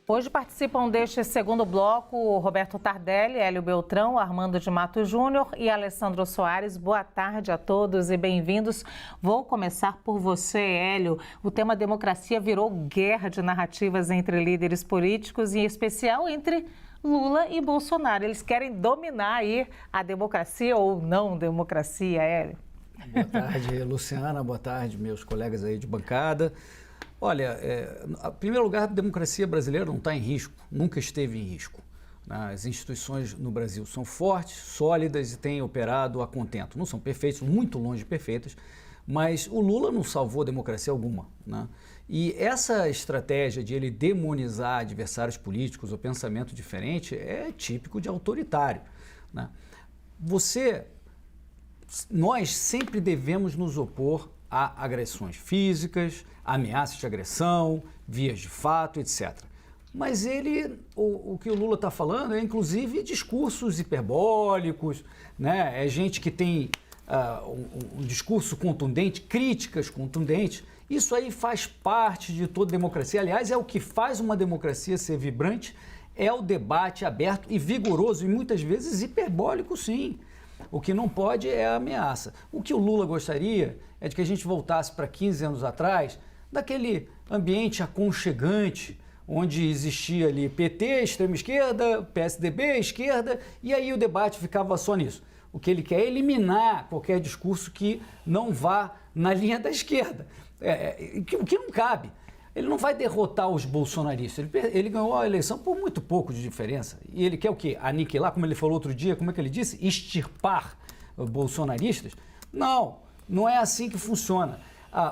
Hoje participam deste segundo bloco Roberto Tardelli, Hélio Beltrão, Armando de Matos Júnior e Alessandro Soares. Boa tarde a todos e bem-vindos. Vou começar por você, Hélio. O tema democracia virou guerra de narrativas entre líderes políticos, em especial entre Lula e Bolsonaro. Eles querem dominar aí a democracia ou não democracia, Hélio? Boa tarde, Luciana. Boa tarde, meus colegas aí de bancada. Olha, em primeiro lugar, a democracia brasileira não está em risco, nunca esteve em risco. As instituições no Brasil são fortes, sólidas e têm operado a contento. Não são perfeitas, muito longe de perfeitas, mas o Lula não salvou a democracia alguma, né? E essa estratégia de ele demonizar adversários políticos ou pensamento diferente é típico de autoritário, né? Nós sempre devemos nos opor a agressões físicas, ameaças de agressão, vias de fato, etc. Mas o que o Lula está falando é inclusive discursos hiperbólicos, né? É gente que tem um discurso contundente, críticas contundentes. Isso aí faz parte de toda democracia. Aliás, é o que faz uma democracia ser vibrante, é o debate aberto e vigoroso e muitas vezes hiperbólico, sim. O que não pode é a ameaça. O que o Lula gostaria é de que a gente voltasse para 15 anos atrás, daquele ambiente aconchegante, onde existia ali PT, extrema esquerda, PSDB, esquerda, e aí o debate ficava só nisso. O que ele quer é eliminar qualquer discurso que não vá na linha da esquerda, o que não cabe. Ele não vai derrotar os bolsonaristas, ele ganhou a eleição por muito pouco de diferença. E ele quer o quê? Aniquilar, como ele falou outro dia, como é que ele disse? Extirpar bolsonaristas? Não, não é assim que funciona.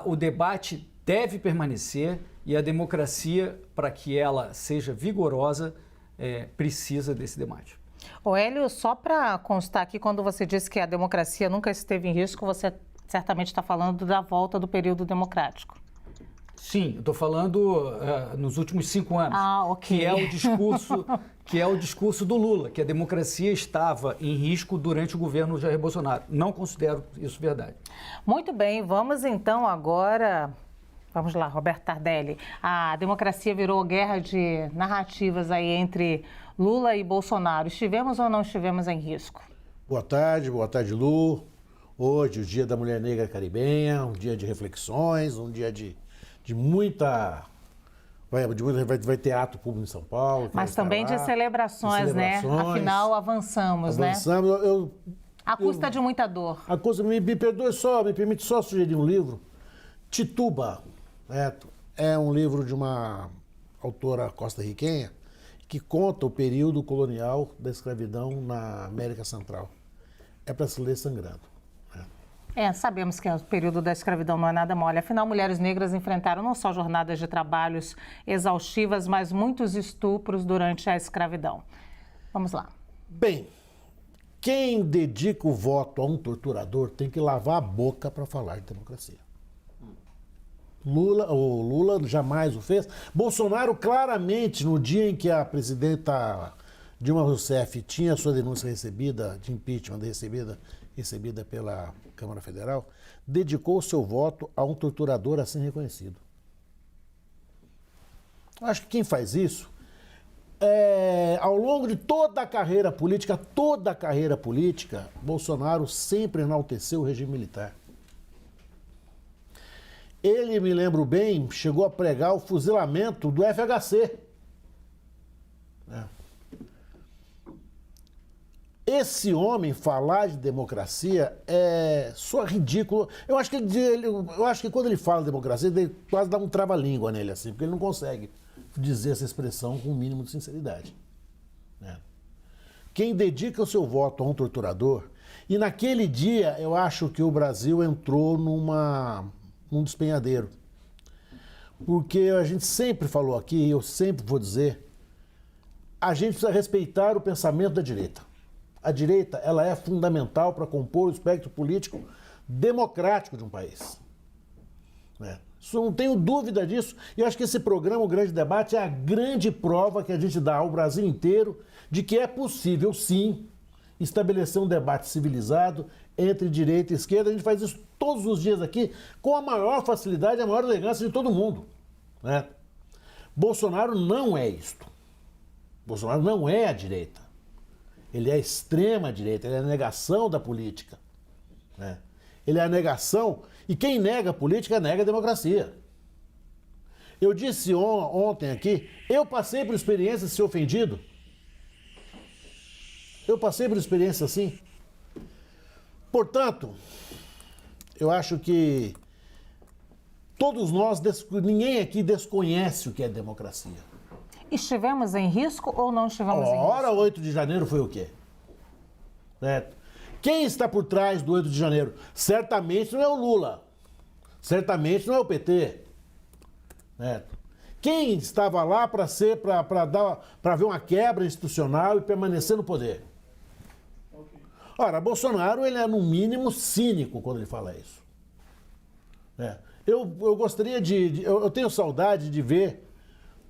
O debate deve permanecer e a democracia, para que ela seja vigorosa, precisa desse debate. Ô Hélio, só para constar aqui, quando você disse que a democracia nunca esteve em risco, você certamente está falando da volta do período democrático. Sim, eu estou falando nos últimos 5 anos, ok. que é o discurso do Lula, que a democracia estava em risco durante o governo Jair Bolsonaro. Não considero isso verdade. Muito bem, vamos então agora... Vamos lá, Roberto Tardelli. A democracia virou guerra de narrativas aí entre Lula e Bolsonaro. Estivemos ou não estivemos em risco? Boa tarde, Lu. Hoje, o Dia da Mulher Negra Caribenha, um dia de reflexões, um dia de muita... Vai ter ato público em São Paulo. Mas também de celebrações, né? Afinal, avançamos, né? À custa de muita dor. Me perdoe só, me permite só sugerir um livro. Tituba, é um livro de uma autora costarriquenha que conta o período colonial da escravidão na América Central. É para se ler sangrando. Sabemos que o período da escravidão não é nada mole. Afinal, mulheres negras enfrentaram não só jornadas de trabalhos exaustivas, mas muitos estupros durante a escravidão. Vamos lá. Bem, quem dedica o voto a um torturador tem que lavar a boca para falar de democracia. O Lula jamais o fez. Bolsonaro, claramente, no dia em que a presidenta Dilma Rousseff tinha sua denúncia recebida, de impeachment recebida pela Câmara Federal, dedicou seu voto a um torturador assim reconhecido. Acho que quem faz isso, ao longo de toda a carreira política, Bolsonaro sempre enalteceu o regime militar. Ele, me lembro bem, chegou a pregar o fuzilamento do FHC. Esse homem falar de democracia é só ridículo. Eu acho que quando ele fala de democracia, ele quase dá um trava-língua nele, assim, porque ele não consegue dizer essa expressão com o mínimo de sinceridade. Quem dedica o seu voto a um torturador, e naquele dia eu acho que o Brasil entrou num despenhadeiro. Porque a gente sempre falou aqui, e eu sempre vou dizer, a gente precisa respeitar o pensamento da direita. A direita, ela é fundamental para compor o espectro político democrático de um país. Isso, não tenho dúvida disso. E eu acho que esse programa, o Grande Debate, é a grande prova que a gente dá ao Brasil inteiro de que é possível, sim, estabelecer um debate civilizado entre direita e esquerda. A gente faz isso todos os dias aqui com a maior facilidade e a maior elegância de todo mundo. Bolsonaro não é isto. Bolsonaro não é a direita. Ele é a extrema direita, ele é a negação da política. Né? Ele é a negação, e quem nega a política nega a democracia. Eu disse ontem aqui, eu passei por experiência de ser ofendido. Eu passei por experiência assim. Portanto, eu acho que todos nós, ninguém aqui desconhece o que é democracia. Estivemos em risco ou não estivemos em risco? Ora, 8 de janeiro foi o quê? Certo? Quem está por trás do 8 de janeiro? Certamente não é o Lula. Certamente não é o PT. Certo? Quem estava lá para ver uma quebra institucional e permanecer no poder? Ora, Bolsonaro, ele é no mínimo cínico quando ele fala isso. Eu gostaria eu tenho saudade de ver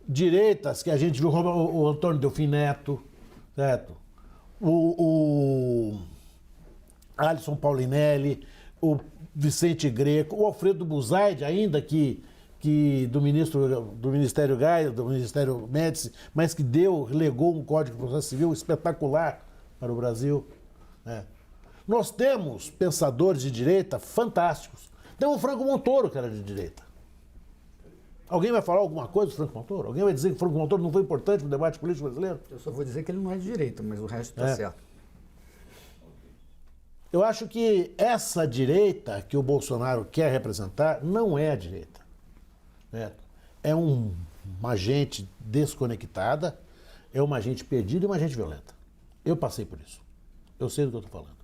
direitas que a gente viu, o Antônio Delfim Neto, certo? O Alisson Paulinelli, o Vicente Greco, o Alfredo Buzaide, ainda que do Ministério Médici, mas que legou um Código de Processo Civil espetacular para o Brasil. Nós temos pensadores de direita fantásticos. Tem o Franco Montoro, que era de direita. Alguém vai falar alguma coisa do Franco Montoro? Alguém vai dizer que o Franco Montoro não foi importante para o debate político brasileiro? Eu só vou dizer que ele não é de direita, mas o resto está certo. Eu acho que essa direita que o Bolsonaro quer representar não é a direita. É uma gente desconectada, é uma gente perdida e uma gente violenta. Eu passei por isso. Eu sei do que eu estou falando.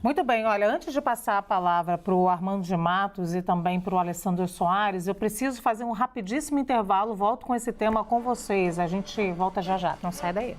Muito bem, olha, antes de passar a palavra para o Armando de Matos e também para o Alessandro Soares, eu preciso fazer um rapidíssimo intervalo, volto com esse tema com vocês. A gente volta já já, não sai daí.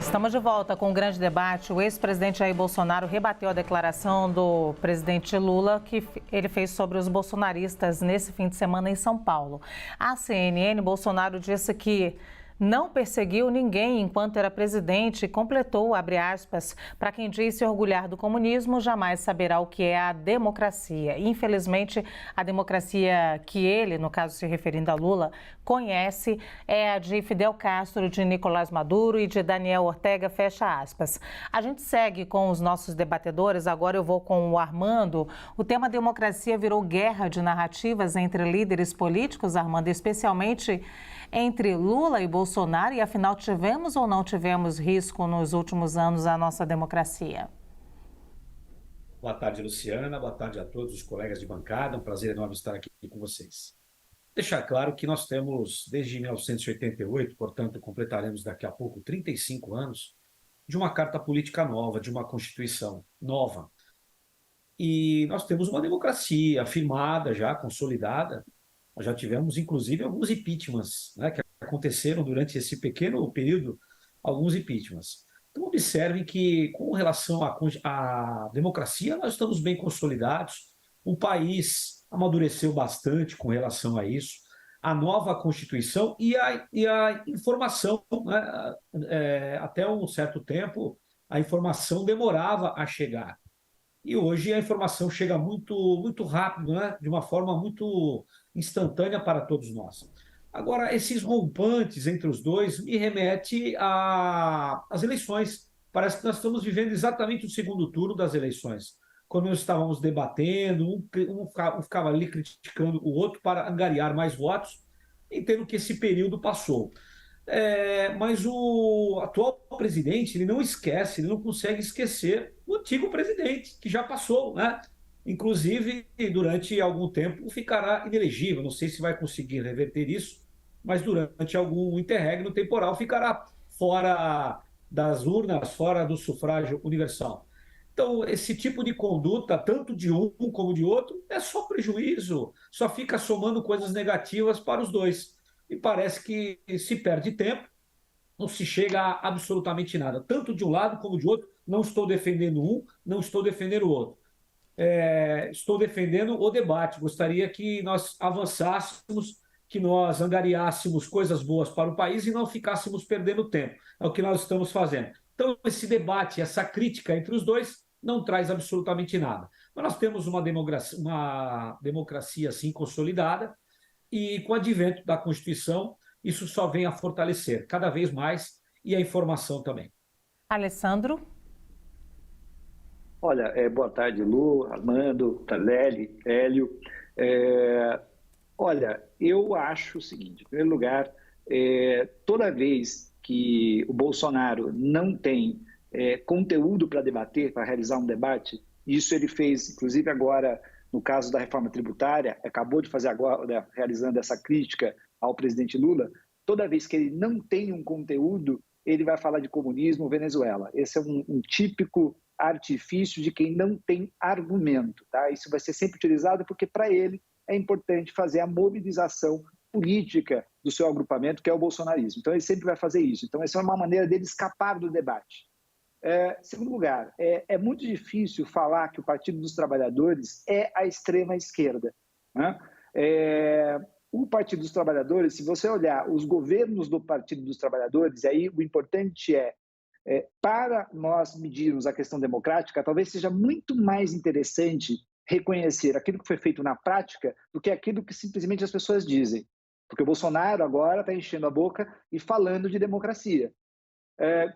Estamos de volta com um grande debate. O ex-presidente Jair Bolsonaro rebateu a declaração do presidente Lula que ele fez sobre os bolsonaristas nesse fim de semana em São Paulo. À CNN, Bolsonaro disse que não perseguiu ninguém enquanto era presidente e completou, abre aspas, para quem diz se orgulhar do comunismo, jamais saberá o que é a democracia. Infelizmente, a democracia que ele, no caso se referindo a Lula, conhece é a de Fidel Castro, de Nicolás Maduro e de Daniel Ortega, fecha aspas. A gente segue com os nossos debatedores, agora eu vou com o Armando. O tema democracia virou guerra de narrativas entre líderes políticos, Armando, especialmente entre Lula e Bolsonaro, e afinal tivemos ou não tivemos risco nos últimos anos à nossa democracia? Boa tarde, Luciana. Boa tarde a todos os colegas de bancada. Um prazer enorme estar aqui com vocês. Deixar claro que nós temos, desde 1988, portanto, completaremos daqui a pouco 35 anos, de uma carta política nova, de uma Constituição nova. E nós temos uma democracia afirmada, já consolidada. Nós já tivemos, inclusive, alguns impeachments, né, que aconteceram durante esse pequeno período, alguns impeachments. Então, observem que, com relação à democracia, nós estamos bem consolidados. O país amadureceu bastante com relação a isso. A nova Constituição e a informação, né, até um certo tempo, a informação demorava a chegar. E hoje a informação chega muito, muito rápido, né? De uma forma muito instantânea para todos nós. Agora, esses rompantes entre os dois me remete às eleições. Parece que nós estamos vivendo exatamente o segundo turno das eleições. Quando nós estávamos debatendo, um ficava ali criticando o outro para angariar mais votos, entendo que esse período passou. Mas o atual presidente, ele não esquece, ele não consegue esquecer o antigo presidente, que já passou, né? Inclusive, durante algum tempo, ficará inelegível. Não sei se vai conseguir reverter isso, mas durante algum interregno temporal ficará fora das urnas, fora do sufrágio universal. Então, esse tipo de conduta, tanto de um como de outro, é só prejuízo, só fica somando coisas negativas para os dois. E parece que se perde tempo, não se chega a absolutamente nada, tanto de um lado como de outro. Não estou defendendo um, não estou defendendo o outro. Estou defendendo o debate. Gostaria que nós avançássemos que nós angariássemos coisas boas para o país e não ficássemos perdendo tempo. É o que nós estamos fazendo. Então, esse debate, essa crítica entre os dois, não traz absolutamente nada. Mas nós temos uma democracia assim, consolidada, e com o advento da Constituição, isso só vem a fortalecer cada vez mais, e a informação também. Alessandro? Olha, boa tarde, Lu, Armando, Tardelli, Hélio. Olha, eu acho o seguinte, em primeiro lugar, toda vez que o Bolsonaro não tem conteúdo para debater, para realizar um debate, isso ele fez, inclusive agora, no caso da reforma tributária, acabou de fazer agora, realizando essa crítica ao presidente Lula, toda vez que ele não tem um conteúdo, ele vai falar de comunismo, Venezuela. Esse é um típico artifício de quem não tem argumento, tá? Isso vai ser sempre utilizado porque, para ele, é importante fazer a mobilização política do seu agrupamento, que é o bolsonarismo. Então, ele sempre vai fazer isso. Então, essa é uma maneira dele escapar do debate. Segundo lugar, é muito difícil falar que o Partido dos Trabalhadores é a extrema esquerda, né? O Partido dos Trabalhadores, se você olhar os governos do Partido dos Trabalhadores, aí o importante para nós medirmos a questão democrática, talvez seja muito mais interessante reconhecer aquilo que foi feito na prática do que aquilo que simplesmente as pessoas dizem. Porque o Bolsonaro agora está enchendo a boca e falando de democracia.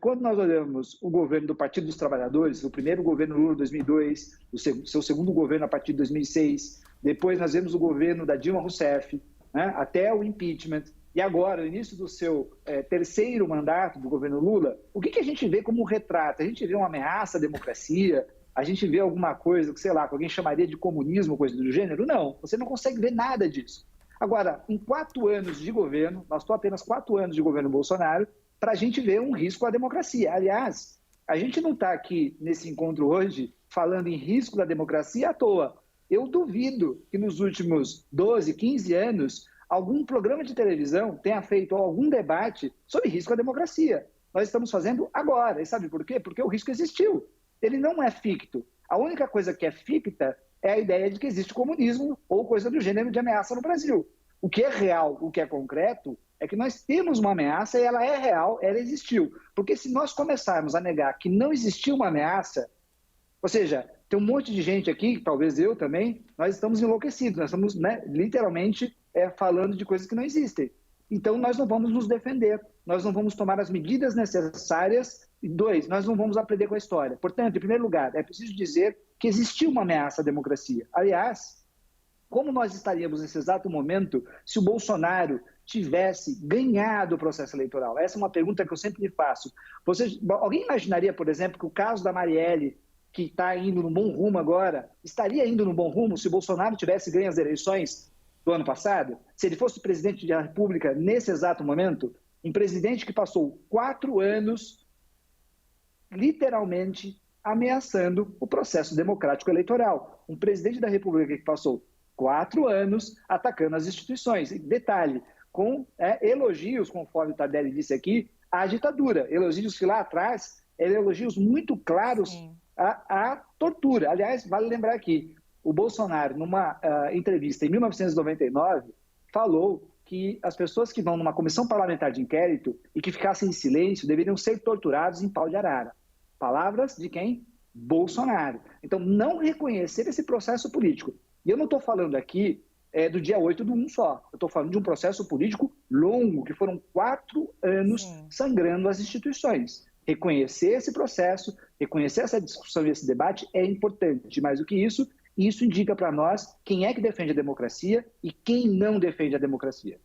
Quando nós olhamos o governo do Partido dos Trabalhadores, o primeiro governo Lula, 2002, o seu segundo governo a partir de 2006, depois nós vemos o governo da Dilma Rousseff, né, até o impeachment, e agora, no início do seu terceiro mandato do governo Lula, o que a gente vê como um retrato? A gente vê uma ameaça à democracia? A gente vê alguma coisa que, sei lá, que alguém chamaria de comunismo, coisa do gênero? Não, você não consegue ver nada disso. Agora, em 4 anos de governo, nós estamos apenas 4 anos de governo Bolsonaro, para a gente ver um risco à democracia. Aliás, a gente não está aqui nesse encontro hoje falando em risco da democracia à toa. Eu duvido que nos últimos 12, 15 anos algum programa de televisão tenha feito algum debate sobre risco à democracia. Nós estamos fazendo agora. E sabe por quê? Porque o risco existiu. Ele não é ficto. A única coisa que é ficta é a ideia de que existe comunismo ou coisa do gênero de ameaça no Brasil. O que é real, o que é concreto, é que nós temos uma ameaça e ela é real, ela existiu. Porque se nós começarmos a negar que não existiu uma ameaça, ou seja, tem um monte de gente aqui, talvez eu também, nós estamos enlouquecidos, nós estamos literalmente falando de coisas que não existem. Então, nós não vamos nos defender, nós não vamos tomar as medidas necessárias. E 2, nós não vamos aprender com a história. Portanto, em primeiro lugar, é preciso dizer que existiu uma ameaça à democracia. Aliás, como nós estaríamos nesse exato momento se o Bolsonaro tivesse ganhado o processo eleitoral? Essa é uma pergunta que eu sempre me faço. Alguém imaginaria, por exemplo, que o caso da Marielle, que está indo no bom rumo agora, estaria indo no bom rumo se o Bolsonaro tivesse ganho as eleições do ano passado? Se ele fosse presidente da República nesse exato momento? Um presidente que passou 4 anos literalmente ameaçando o processo democrático eleitoral. Um presidente da República que passou 4 anos atacando as instituições. E detalhe, com elogios, conforme o Tardelli disse aqui, à ditadura. Elogios que lá atrás eram elogios muito claros à tortura. Aliás, vale lembrar aqui, o Bolsonaro, numa entrevista em 1999, falou que as pessoas que vão numa comissão parlamentar de inquérito e que ficassem em silêncio deveriam ser torturados em pau de arara. Palavras de quem? Bolsonaro. Então, não reconhecer esse processo político. E eu não estou falando aqui do dia 8/1 só. Eu estou falando de um processo político longo, que foram 4 anos sangrando as instituições. Reconhecer esse processo, reconhecer essa discussão e esse debate é importante. Mais do que isso indica para nós quem é que defende a democracia e quem não defende a democracia.